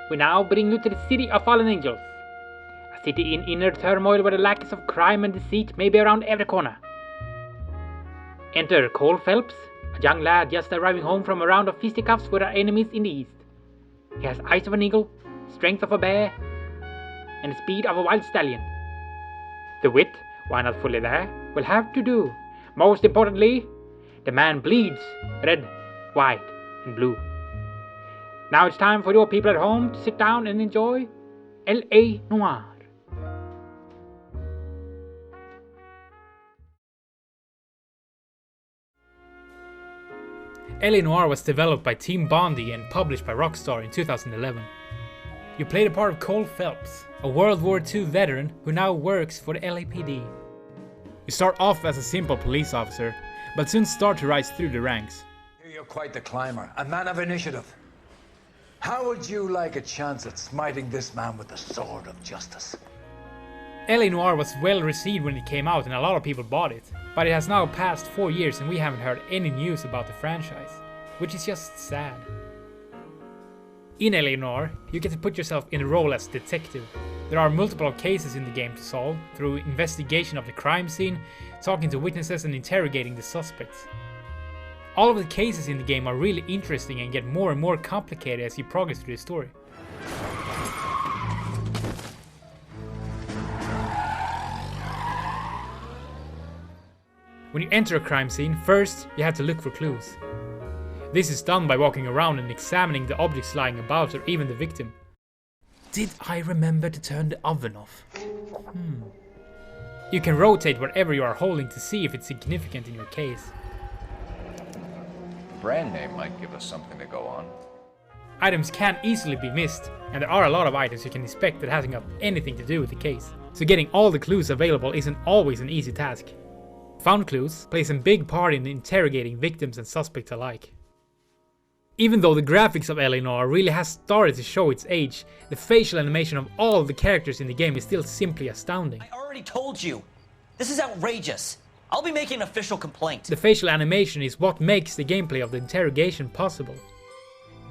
We now bring you to the City of Fallen Angels. A city in inner turmoil where the lackeys of crime and deceit may be around every corner. Enter Cole Phelps, a young lad just arriving home from a round of fisticuffs with our enemies in the east. He has eyes of an eagle, strength of a bear, and the speed of a wild stallion. The wit, while not fully there, will have to do. Most importantly, the man bleeds red, white, and blue. Now it's time for your people at home to sit down and enjoy L.A. Noire. L.A. Noire was developed by Team Bondi and published by Rockstar in 2011. You play the part of Cole Phelps, a World War II veteran who now works for the LAPD. You start off as a simple police officer, but soon start to rise through the ranks. You're quite the climber, a man of initiative. How would you like a chance at smiting this man with the sword of justice? L.A. Noire was well received when it came out and a lot of people bought it, but it has now passed 4 years and we haven't heard any news about the franchise, which is just sad. In L.A. Noire, you get to put yourself in a role as detective. There are multiple cases in the game to solve through investigation of the crime scene, talking to witnesses and interrogating the suspects. All of the cases in the game are really interesting and get more and more complicated as you progress through the story. When you enter a crime scene, first you have to look for clues. This is done by walking around and examining the objects lying about or even the victim. Did I remember to turn the oven off? You can rotate whatever you are holding to see if it's significant in your case. Brand name might give us something to go on. Items can easily be missed, and there are a lot of items you can inspect that hasn't got anything to do with the case. So getting all the clues available isn't always an easy task. Found clues plays a big part in interrogating victims and suspects alike. Even though the graphics of L.A. Noire really has started to show its age, the facial animation of all the characters in the game is still simply astounding. I already told you! This is outrageous! I'll be making an official complaint! The facial animation is what makes the gameplay of the interrogation possible.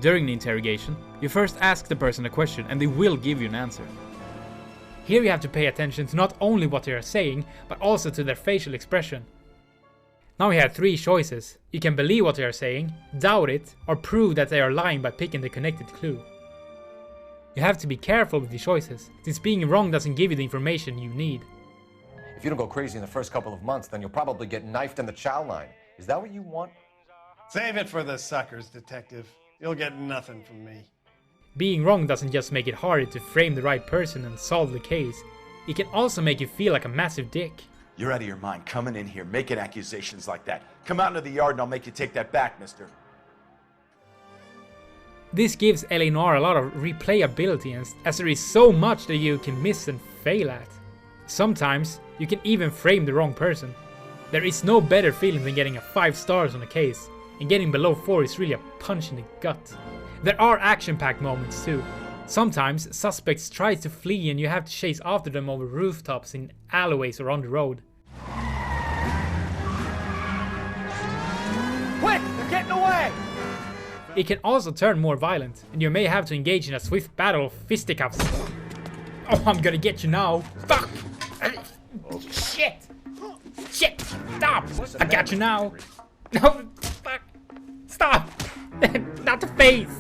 During the interrogation, you first ask the person a question and they will give you an answer. Here you have to pay attention to not only what they are saying, but also to their facial expression. Now you have 3 choices. You can believe what they are saying, doubt it, or prove that they are lying by picking the connected clue. You have to be careful with the choices, since being wrong doesn't give you the information you need. If you don't go crazy in the first couple of months, then you'll probably get knifed in the chow line. Is that what you want? Save it for the suckers, detective. You'll get nothing from me. Being wrong doesn't just make it harder to frame the right person and solve the case, it can also make you feel like a massive dick. You're out of your mind coming in here making accusations like that. Come out into the yard and I'll make you take that back, mister. This gives L.A. Noire a lot of replayability as there is so much that you can miss and fail at. Sometimes you can even frame the wrong person. There is no better feeling than getting a 5 stars on a case, and getting below 4 is really a punch in the gut. There are action-packed moments too. Sometimes suspects try to flee and you have to chase after them over rooftops, in alleyways or on the road. Quick! They're getting away! It can also turn more violent, and you may have to engage in a swift battle of fisticuffs. Oh, I'm gonna get you now. Fuck! Shit! Shit! Stop! I got you now! No! Fuck! Stop! Not the face!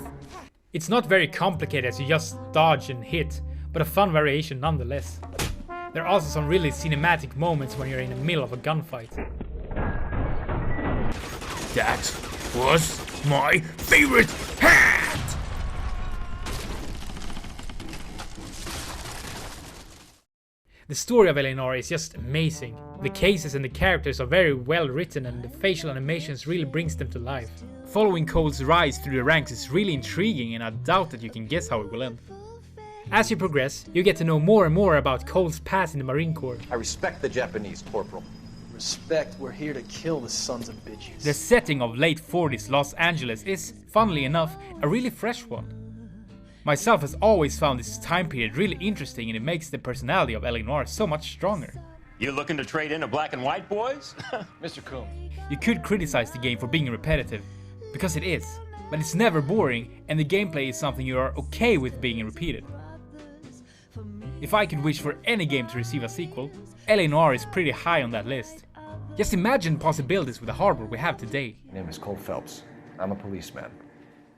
It's not very complicated as you just dodge and hit, but a fun variation nonetheless. There are also some really cinematic moments when you're in the middle of a gunfight. That was my favorite hat! The story of L.A. Noire is just amazing. The cases and the characters are very well written and the facial animations really brings them to life. Following Cole's rise through the ranks is really intriguing and I doubt that you can guess how it will end. As you progress, you get to know more and more about Cole's past in the Marine Corps. I respect the Japanese, Corporal. Respect, we're here to kill the sons of bitches. The setting of late 40s Los Angeles is, funnily enough, a really fresh one. Myself has always found this time period really interesting and it makes the personality of L.A. Noire so much stronger. You looking to trade in a black and white, boys? Mr. Coon. You could criticize the game for being repetitive, because it is. but it's never boring, and the gameplay is something you are okay with being repeated. If I could wish for any game to receive a sequel, LA Noire is pretty high on that list. Just imagine possibilities with the hardware we have today. My name is Cole Phelps. I'm a policeman.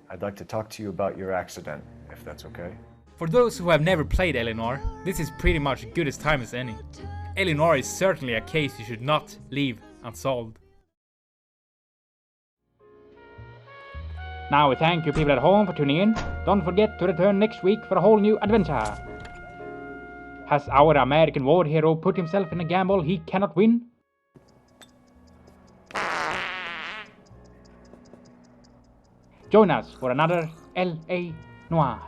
I'd like to talk to you about your accident, if that's okay. For those who have never played LA Noire, this is pretty much good as time as any. LA Noire is certainly a case you should not leave unsolved. Now we thank you people at home for tuning in. Don't forget to return next week for a whole new adventure. Has our American war hero put himself in a gamble he cannot win? Join us for another LA Noire.